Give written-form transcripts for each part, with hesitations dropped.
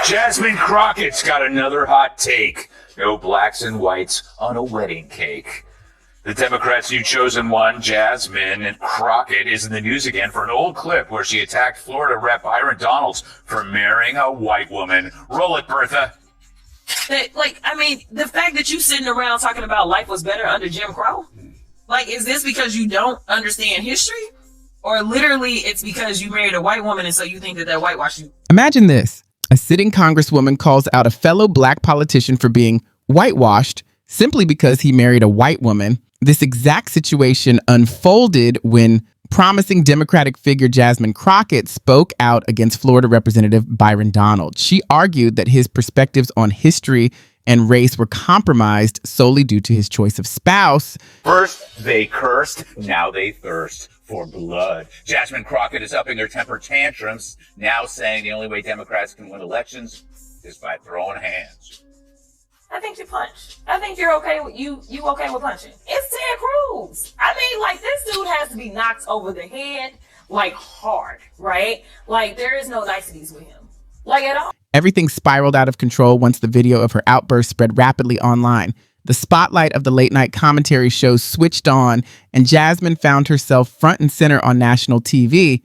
Jasmine Crockett's got another hot take. No blacks and whites on a wedding cake. The Democrats' new chosen one, Jasmine Crockett, is in the news again for an old clip where she attacked Florida Rep. Byron Donalds for marrying a white woman. Roll it, Bertha. The fact that you sitting around talking about life was better under Jim Crow, is this because you don't understand history? Or literally it's because you married a white woman and so you think that whitewashed you? Imagine this. A sitting congresswoman calls out a fellow black politician for being whitewashed simply because he married a white woman. This exact situation unfolded when promising Democratic figure Jasmine Crockett spoke out against Florida Representative Byron Donalds. She argued that his perspectives on history and race were compromised solely due to his choice of spouse. First they cursed, now they thirst for blood. Jasmine Crockett is upping her temper tantrums, now saying the only way Democrats can win elections is by throwing hands. I think you punch. I think you're okay with you okay with punching. It's Ted Cruz. This dude has to be knocked over the head, hard, right? There is no niceties with him, at all. Everything spiraled out of control once the video of her outburst spread rapidly online. The spotlight of the late-night commentary shows switched on, and Jasmine found herself front and center on national TV,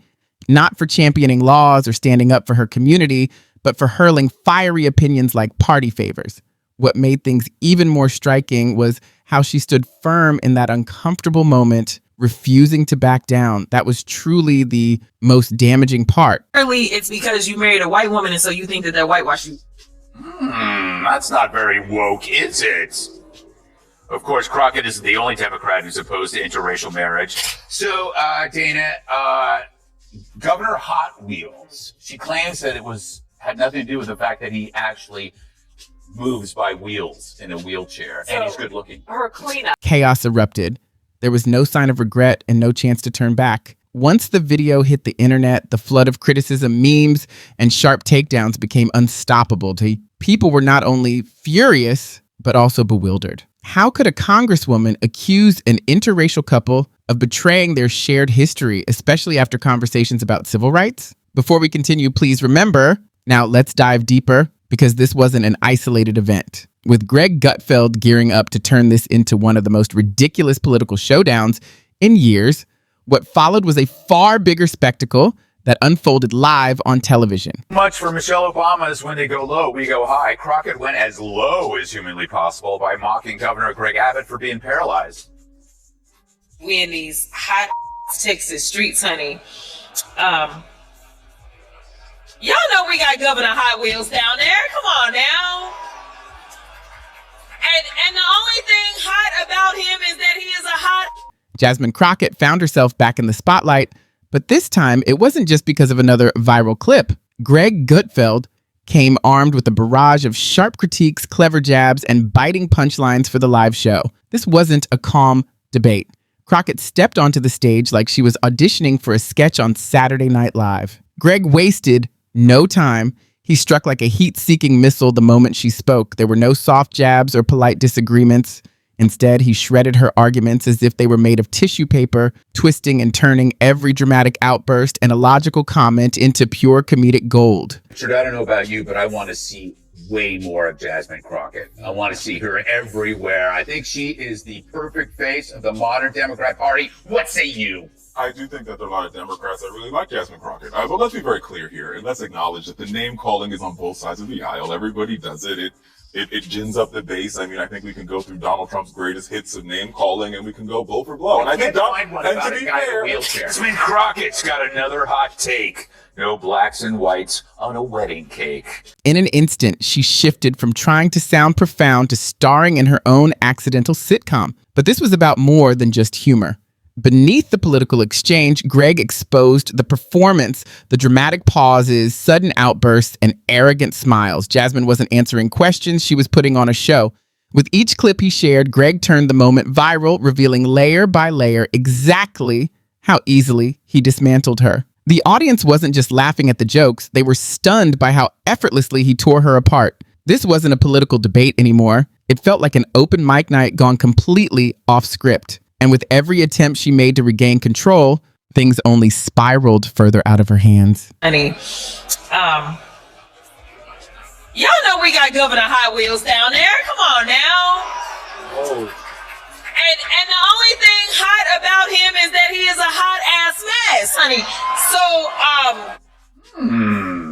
not for championing laws or standing up for her community, but for hurling fiery opinions like party favors. What made things even more striking was how she stood firm in that uncomfortable moment, refusing to back down. That was truly the most damaging part. Literally, it's because you married a white woman and so you think that whitewashed you. That's not very woke, is it? Of course, Crockett isn't the only Democrat who's opposed to interracial marriage. So, Dana, Governor Hot Wheels, she claims that it had nothing to do with the fact that he actually moves by wheels in a wheelchair, and he's good looking. Her cleanup. Chaos erupted. There was no sign of regret and no chance to turn back. Once the video hit the internet, the flood of criticism, memes, and sharp takedowns became unstoppable. People were not only furious, but also bewildered. How could a congresswoman accuse an interracial couple of betraying their shared history, especially after conversations about civil rights? Before we continue, please remember, now let's dive deeper, because this wasn't an isolated event. With Greg Gutfeld gearing up to turn this into one of the most ridiculous political showdowns in years, what followed was a far bigger spectacle that unfolded live on television. Much for Michelle Obama's when they go low, we go high. Crockett went as low as humanly possible by mocking Governor Greg Abbott for being paralyzed. We in these hot Texas streets, honey. Y'all know we got Governor Hot Wheels down there. Come on now. And the only thing hot about him is that he is a hot... Jasmine Crockett found herself back in the spotlight, but this time it wasn't just because of another viral clip. Greg Gutfeld came armed with a barrage of sharp critiques, clever jabs, and biting punchlines for the live show. This wasn't a calm debate. Crockett stepped onto the stage like she was auditioning for a sketch on Saturday Night Live. Greg wasted no time. He struck like a heat-seeking missile the moment she spoke. There were no soft jabs or polite disagreements. Instead, he shredded her arguments as if they were made of tissue paper, twisting and turning every dramatic outburst and illogical comment into pure comedic gold. Richard, I don't know about you, but I want to see way more of Jasmine Crockett. I want to see her everywhere. I think she is the perfect face of the modern Democrat Party. What say you? I do think that there are a lot of Democrats that really like Jasmine Crockett. But let's be very clear here, and let's acknowledge that the name calling is on both sides of the aisle. Everybody does it. It gins up the base. I mean, I think we can go through Donald Trump's greatest hits of name calling, and we can go blow for blow. And I think Jasmine Crockett's got another hot take. No blacks and whites on a wedding cake. In an instant, she shifted from trying to sound profound to starring in her own accidental sitcom. But this was about more than just humor. Beneath the political exchange, Greg exposed the performance, the dramatic pauses, sudden outbursts, and arrogant smiles. Jasmine wasn't answering questions, she was putting on a show. With each clip he shared, Greg turned the moment viral, revealing layer by layer exactly how easily he dismantled her. The audience wasn't just laughing at the jokes, they were stunned by how effortlessly he tore her apart. This wasn't a political debate anymore. It felt like an open mic night gone completely off script. And with every attempt she made to regain control, things only spiraled further out of her hands. Honey, Y'all know we got Governor Hot Wheels down there. Come on now. Oh. And the only thing hot about him is that he is a hot ass mess, honey. So,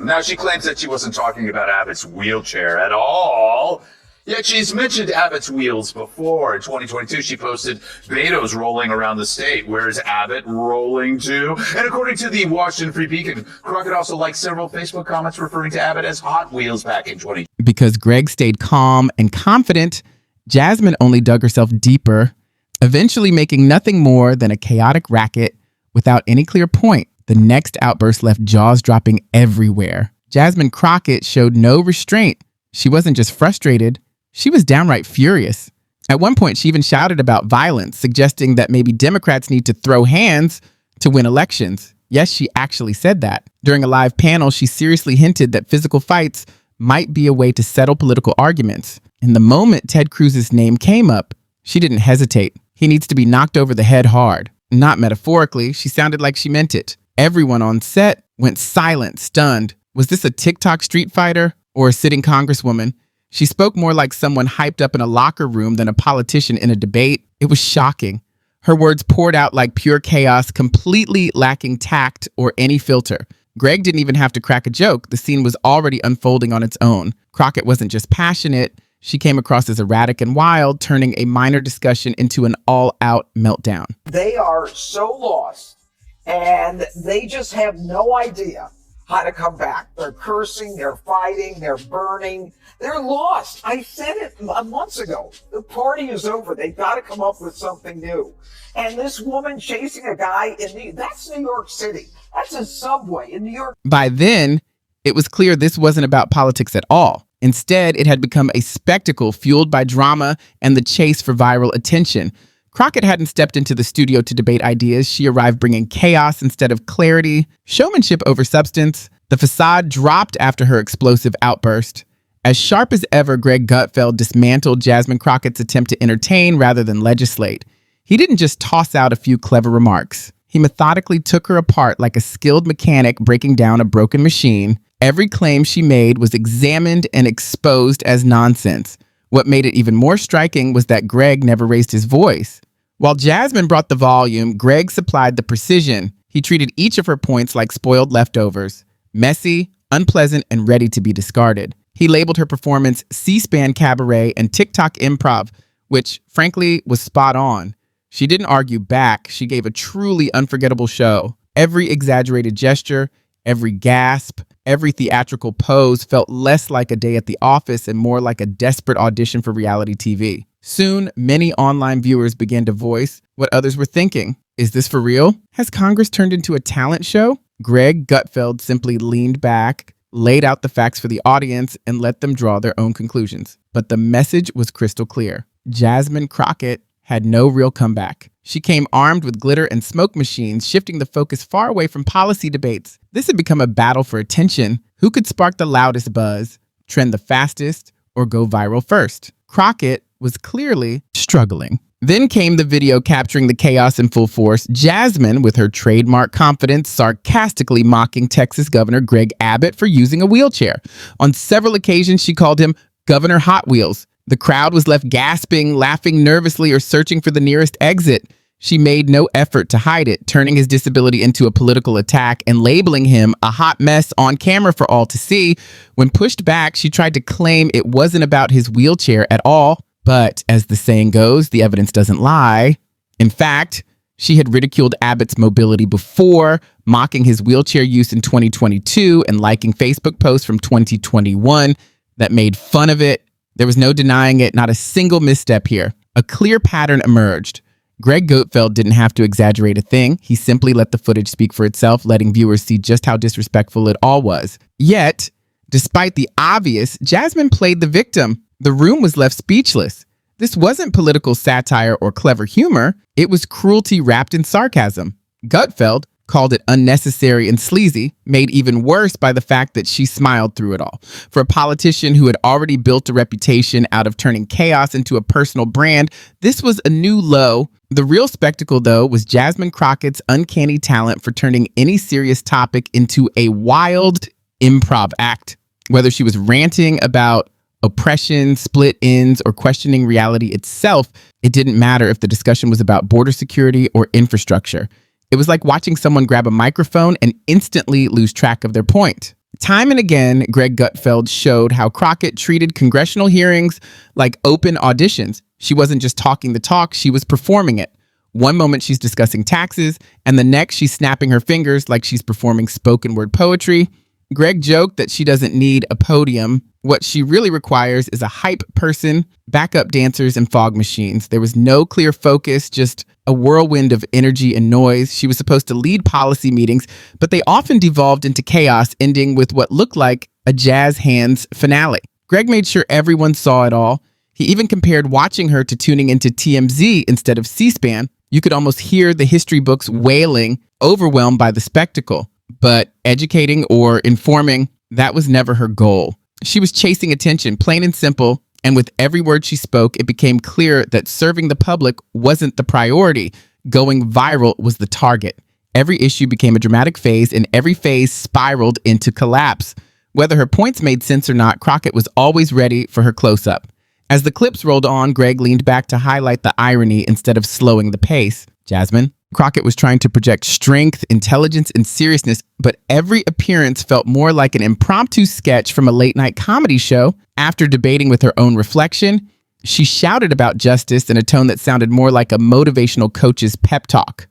Now she claims that she wasn't talking about Abbott's wheelchair at all. Yet she's mentioned Abbott's wheels before. In 2022, she posted Beto's rolling around the state. Where's Abbott rolling to? And according to the Washington Free Beacon, Crockett also liked several Facebook comments referring to Abbott as Hot Wheels back in 2020. Because Greg stayed calm and confident, Jasmine only dug herself deeper, eventually making nothing more than a chaotic racket without any clear point. The next outburst left jaws dropping everywhere. Jasmine Crockett showed no restraint. She wasn't just frustrated, she was downright furious. At one point, she even shouted about violence, suggesting that maybe Democrats need to throw hands to win elections. Yes, she actually said that. During a live panel, she seriously hinted that physical fights might be a way to settle political arguments. And the moment Ted Cruz's name came up, she didn't hesitate. He needs to be knocked over the head hard. Not metaphorically, she sounded like she meant it. Everyone on set went silent, stunned. Was this a TikTok street fighter or a sitting congresswoman? She spoke more like someone hyped up in a locker room than a politician in a debate. It was shocking. Her words poured out like pure chaos, completely lacking tact or any filter. Greg didn't even have to crack a joke. The scene was already unfolding on its own. Crockett wasn't just passionate. She came across as erratic and wild, turning a minor discussion into an all-out meltdown. They are so lost, and they just have no idea how to come back. They're cursing, they're fighting, they're burning. They're lost. I said it months ago. The party is over. They've got to come up with something new. And this woman chasing a guy that's New York City. That's a subway in New York. By then, it was clear this wasn't about politics at all. Instead, it had become a spectacle fueled by drama and the chase for viral attention. Crockett hadn't stepped into the studio to debate ideas. She arrived bringing chaos instead of clarity, showmanship over substance. The facade dropped after her explosive outburst. As sharp as ever, Greg Gutfeld dismantled Jasmine Crockett's attempt to entertain rather than legislate. He didn't just toss out a few clever remarks. He methodically took her apart like a skilled mechanic breaking down a broken machine. Every claim she made was examined and exposed as nonsense. What made it even more striking was that Greg never raised his voice. While Jasmine brought the volume, Greg supplied the precision. He treated each of her points like spoiled leftovers, messy, unpleasant, and ready to be discarded. He labeled her performance C-SPAN cabaret and TikTok improv, which, frankly, was spot on. She didn't argue back. She gave a truly unforgettable show. Every exaggerated gesture, every gasp, every theatrical pose felt less like a day at the office and more like a desperate audition for reality TV. Soon, many online viewers began to voice what others were thinking. Is this for real? Has Congress turned into a talent show? Greg Gutfeld simply leaned back, laid out the facts for the audience, and let them draw their own conclusions. But the message was crystal clear. Jasmine Crockett had no real comeback. She came armed with glitter and smoke machines, shifting the focus far away from policy debates. This had become a battle for attention. Who could spark the loudest buzz, trend the fastest, or go viral first? Crockett was clearly struggling. Then came the video capturing the chaos in full force. Jasmine, with her trademark confidence, sarcastically mocking Texas Governor Greg Abbott for using a wheelchair. On several occasions, she called him Governor Hot Wheels. The crowd was left gasping, laughing nervously, or searching for the nearest exit. She made no effort to hide it, turning his disability into a political attack and labeling him a hot mess on camera for all to see. When pushed back, she tried to claim it wasn't about his wheelchair at all. But as the saying goes, the evidence doesn't lie. In fact, she had ridiculed Abbott's mobility before, mocking his wheelchair use in 2022 and liking Facebook posts from 2021 that made fun of it. There was no denying it, not a single misstep here. A clear pattern emerged. Greg Gutfeld didn't have to exaggerate a thing. He simply let the footage speak for itself, letting viewers see just how disrespectful it all was. Yet, despite the obvious, Jasmine played the victim. The room was left speechless. This wasn't political satire or clever humor. It was cruelty wrapped in sarcasm. Gutfeld called it unnecessary and sleazy, made even worse by the fact that she smiled through it all. For a politician who had already built a reputation out of turning chaos into a personal brand, this was a new low. The real spectacle, though, was Jasmine Crockett's uncanny talent for turning any serious topic into a wild improv act. Whether she was ranting about oppression, split ends, or questioning reality itself, it didn't matter if the discussion was about border security or infrastructure. It was like watching someone grab a microphone and instantly lose track of their point. Time and again, Greg Gutfeld showed how Crockett treated congressional hearings like open auditions. She wasn't just talking the talk, she was performing it. One moment she's discussing taxes, and the next she's snapping her fingers like she's performing spoken word poetry. Greg joked that she doesn't need a podium. What she really requires is a hype person, backup dancers, and fog machines. There was no clear focus, just a whirlwind of energy and noise. She was supposed to lead policy meetings, but they often devolved into chaos, ending with what looked like a jazz hands finale. Greg made sure everyone saw it all. He even compared watching her to tuning into TMZ instead of C-SPAN. You could almost hear the history books wailing, overwhelmed by the spectacle. But educating or informing, that was never her goal. She was chasing attention, plain and simple, and with every word she spoke, it became clear that serving the public wasn't the priority. Going viral was the target. Every issue became a dramatic phase, and every phase spiraled into collapse. Whether her points made sense or not, Crockett was always ready for her close-up. As the clips rolled on, Greg leaned back to highlight the irony instead of slowing the pace. Jasmine? Crockett was trying to project strength, intelligence, and seriousness, but every appearance felt more like an impromptu sketch from a late-night comedy show. After debating with her own reflection, she shouted about justice in a tone that sounded more like a motivational coach's pep talk.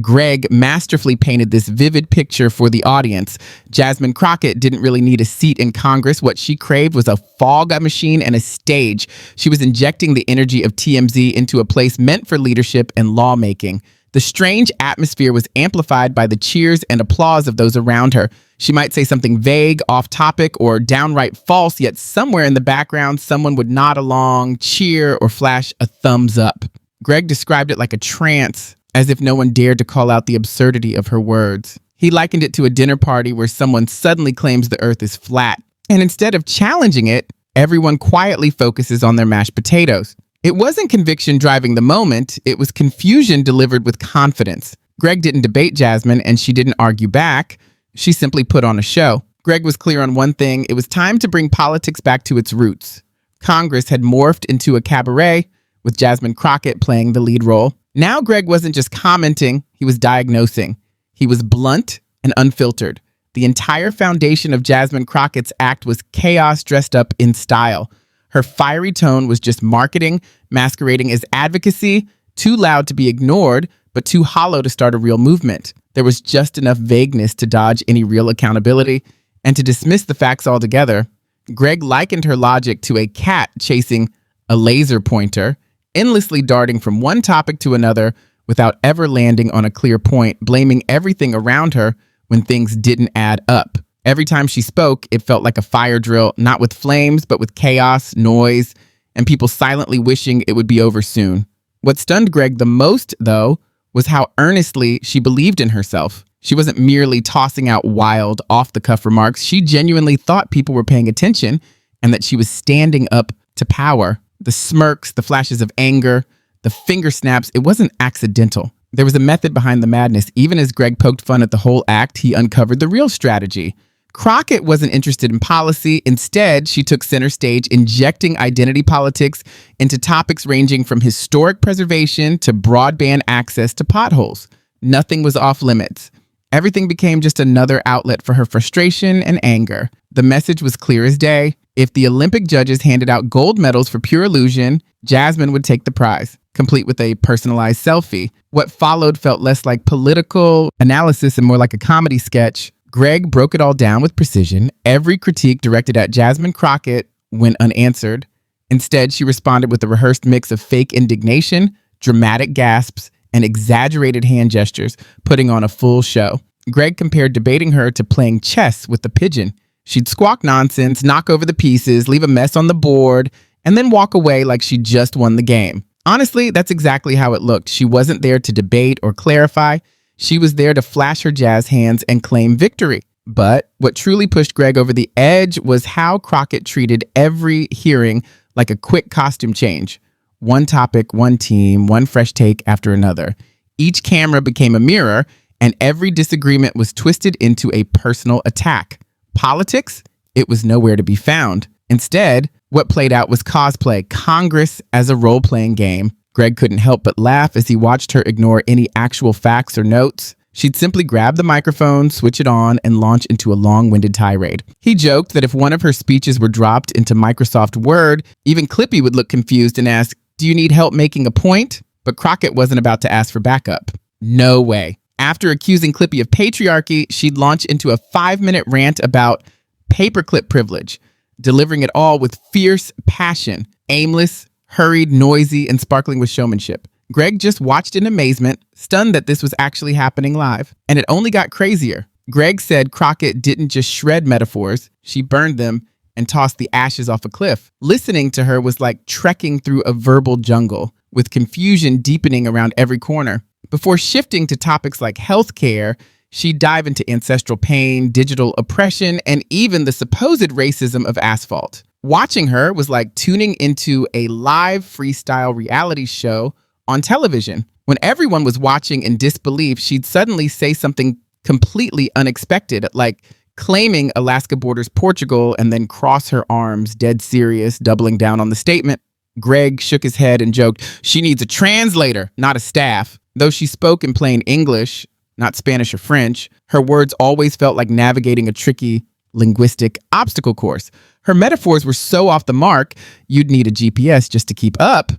Greg masterfully painted this vivid picture for the audience. Jasmine Crockett didn't really need a seat in Congress. What she craved was a fog machine and a stage. She was injecting the energy of TMZ into a place meant for leadership and lawmaking. The strange atmosphere was amplified by the cheers and applause of those around her. She might say something vague, off topic, or downright false, yet somewhere in the background, someone would nod along, cheer, or flash a thumbs up. Greg described it like a trance, as if no one dared to call out the absurdity of her words. He likened it to a dinner party where someone suddenly claims the earth is flat. And instead of challenging it, everyone quietly focuses on their mashed potatoes. It wasn't conviction driving the moment, it was confusion delivered with confidence. Greg didn't debate Jasmine, and she didn't argue back. She simply put on a show. Greg was clear on one thing: it was time to bring politics back to its roots. Congress had morphed into a cabaret, with Jasmine Crockett playing the lead role. Now Greg wasn't just commenting, he was diagnosing. He was blunt and unfiltered. The entire foundation of Jasmine Crockett's act was chaos dressed up in style. Her fiery tone was just marketing, masquerading as advocacy, too loud to be ignored, but too hollow to start a real movement. There was just enough vagueness to dodge any real accountability and to dismiss the facts altogether. Greg likened her logic to a cat chasing a laser pointer, endlessly darting from one topic to another without ever landing on a clear point, blaming everything around her when things didn't add up. Every time she spoke, it felt like a fire drill, not with flames, but with chaos, noise, and people silently wishing it would be over soon. What stunned Greg the most, though, was how earnestly she believed in herself. She wasn't merely tossing out wild, off-the-cuff remarks. She genuinely thought people were paying attention and that she was standing up to power. The smirks, the flashes of anger, the finger snaps, it wasn't accidental. There was a method behind the madness. Even as Greg poked fun at the whole act, he uncovered the real strategy. Crockett wasn't interested in policy. Instead, she took center stage, injecting identity politics into topics ranging from historic preservation to broadband access to potholes. Nothing was off limits. Everything became just another outlet for her frustration and anger. The message was clear as day. If the Olympic judges handed out gold medals for pure illusion, Jasmine would take the prize, complete with a personalized selfie. What followed felt less like political analysis and more like a comedy sketch. Greg broke it all down with precision, every critique directed at Jasmine Crockett went unanswered. Instead, she responded with a rehearsed mix of fake indignation, dramatic gasps, and exaggerated hand gestures, putting on a full show. Greg compared debating her to playing chess with the pigeon. She'd squawk nonsense, knock over the pieces, leave a mess on the board, and then walk away like she just won the game. Honestly, that's exactly how it looked. She wasn't there to debate or clarify. She was there to flash her jazz hands and claim victory. But what truly pushed Greg over the edge was how Crockett treated every hearing like a quick costume change. One topic, one team, one fresh take after another. Each camera became a mirror, and every disagreement was twisted into a personal attack. Politics? It was nowhere to be found. Instead, what played out was cosplay, Congress as a role-playing game. Greg couldn't help but laugh as he watched her ignore any actual facts or notes. She'd simply grab the microphone, switch it on, and launch into a long-winded tirade. He joked that if one of her speeches were dropped into Microsoft Word, even Clippy would look confused and ask, "Do you need help making a point?" But Crockett wasn't about to ask for backup. No way. After accusing Clippy of patriarchy, she'd launch into a 5-minute rant about paperclip privilege, delivering it all with fierce passion, aimless, hurried, noisy, and sparkling with showmanship. Greg just watched in amazement, stunned that this was actually happening live. And it only got crazier. Greg said Crockett didn't just shred metaphors, she burned them and tossed the ashes off a cliff. Listening to her was like trekking through a verbal jungle, with confusion deepening around every corner. Before shifting to topics like healthcare, she'd dive into ancestral pain, digital oppression, and even the supposed racism of asphalt. Watching her was like tuning into a live freestyle reality show on television. When everyone was watching in disbelief, she'd suddenly say something completely unexpected, like claiming Alaska borders Portugal, and then cross her arms, dead serious, doubling down on the statement. Greg shook his head and joked, "She needs a translator, not a staff." Though she spoke in plain English, not Spanish or French, her words always felt like navigating a tricky linguistic obstacle course. Her metaphors were so off the mark, you'd need a GPS just to keep up.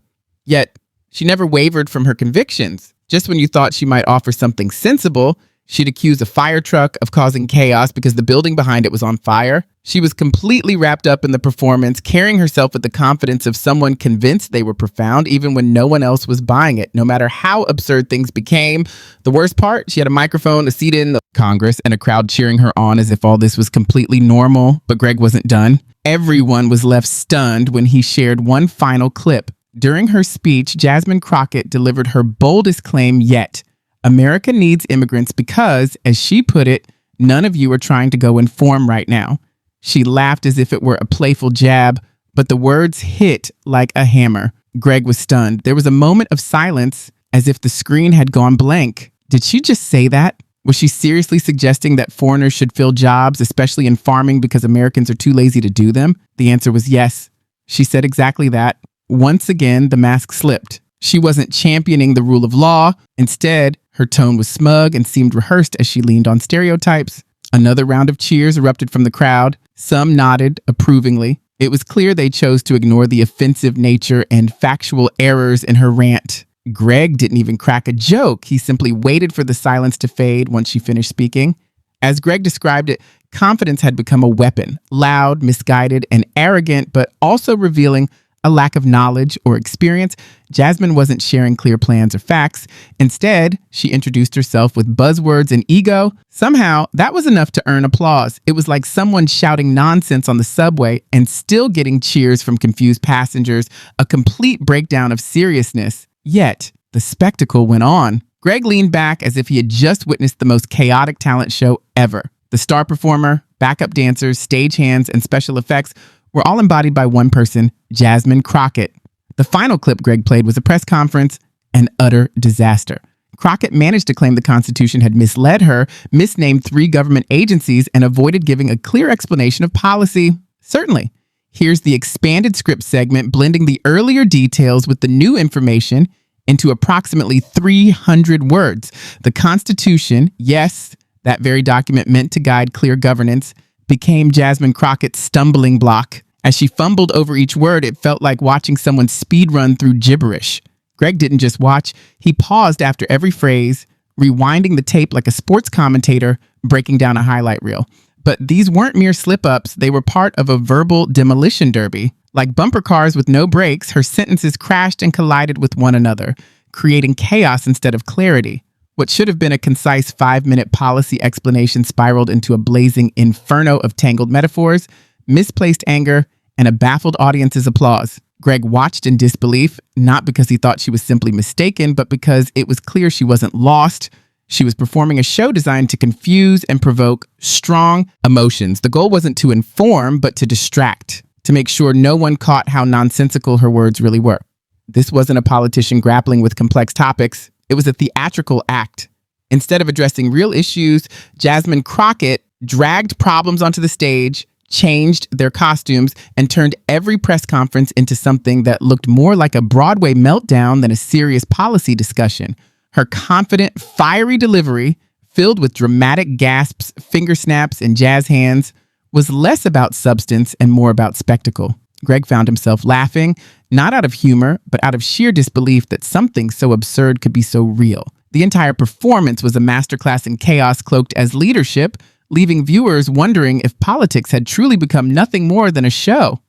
Yet, she never wavered from her convictions. Just when you thought she might offer something sensible, she'd accuse a fire truck of causing chaos because the building behind it was on fire. She was completely wrapped up in the performance, carrying herself with the confidence of someone convinced they were profound, even when no one else was buying it, no matter how absurd things became. The worst part, she had a microphone, a seat in the Congress, and a crowd cheering her on as if all this was completely normal. But Greg wasn't done. Everyone was left stunned when he shared one final clip. During her speech, Jasmine Crockett delivered her boldest claim yet. America needs immigrants because, as she put it, none of you are trying to go inform right now. She laughed as if it were a playful jab, but the words hit like a hammer. Greg was stunned. There was a moment of silence, as if the screen had gone blank. Did she just say that? Was she seriously suggesting that foreigners should fill jobs, especially in farming, because Americans are too lazy to do them? The answer was yes. She said exactly that. Once again, the mask slipped. She wasn't championing the rule of law. Instead, her tone was smug and seemed rehearsed as she leaned on stereotypes. Another round of cheers erupted from the crowd. Some nodded approvingly. It was clear they chose to ignore the offensive nature and factual errors in her rant. Greg didn't even crack a joke. He simply waited for the silence to fade once she finished speaking. As Greg described it, confidence had become a weapon, loud, misguided, and arrogant, but also revealing a lack of knowledge or experience. Jasmine wasn't sharing clear plans or facts. Instead, she introduced herself with buzzwords and ego. Somehow, that was enough to earn applause. It was like someone shouting nonsense on the subway and still getting cheers from confused passengers, a complete breakdown of seriousness. Yet, the spectacle went on. Greg leaned back as if he had just witnessed the most chaotic talent show ever. The star performer, backup dancers, stagehands, and special effects were all embodied by one person, Jasmine Crockett. The final clip Greg played was a press conference, an utter disaster. Crockett managed to claim the Constitution had misled her, misnamed 3 government agencies, and avoided giving a clear explanation of policy. Certainly. Here's the expanded script segment, blending the earlier details with the new information into approximately 300 words. The Constitution, yes, that very document meant to guide clear governance, became Jasmine Crockett's stumbling block. As she fumbled over each word, it felt like watching someone speed run through gibberish. Greg didn't just watch, he paused after every phrase, rewinding the tape like a sports commentator breaking down a highlight reel. But these weren't mere slip-ups, they were part of a verbal demolition derby. Like bumper cars with no brakes, her sentences crashed and collided with one another, creating chaos instead of clarity. What should have been a concise 5-minute policy explanation spiraled into a blazing inferno of tangled metaphors, misplaced anger, and a baffled audience's applause. Greg watched in disbelief, not because he thought she was simply mistaken, but because it was clear she wasn't lost. She was performing a show designed to confuse and provoke strong emotions. The goal wasn't to inform, but to distract, to make sure no one caught how nonsensical her words really were. This wasn't a politician grappling with complex topics. It was a theatrical act. Instead of addressing real issues, Jasmine Crockett dragged problems onto the stage, changed their costumes, and turned every press conference into something that looked more like a Broadway meltdown than a serious policy discussion. Her confident, fiery delivery, filled with dramatic gasps, finger snaps, and jazz hands, was less about substance and more about spectacle. Greg found himself laughing, not out of humor, but out of sheer disbelief that something so absurd could be so real. The entire performance was a masterclass in chaos cloaked as leadership, leaving viewers wondering if politics had truly become nothing more than a show.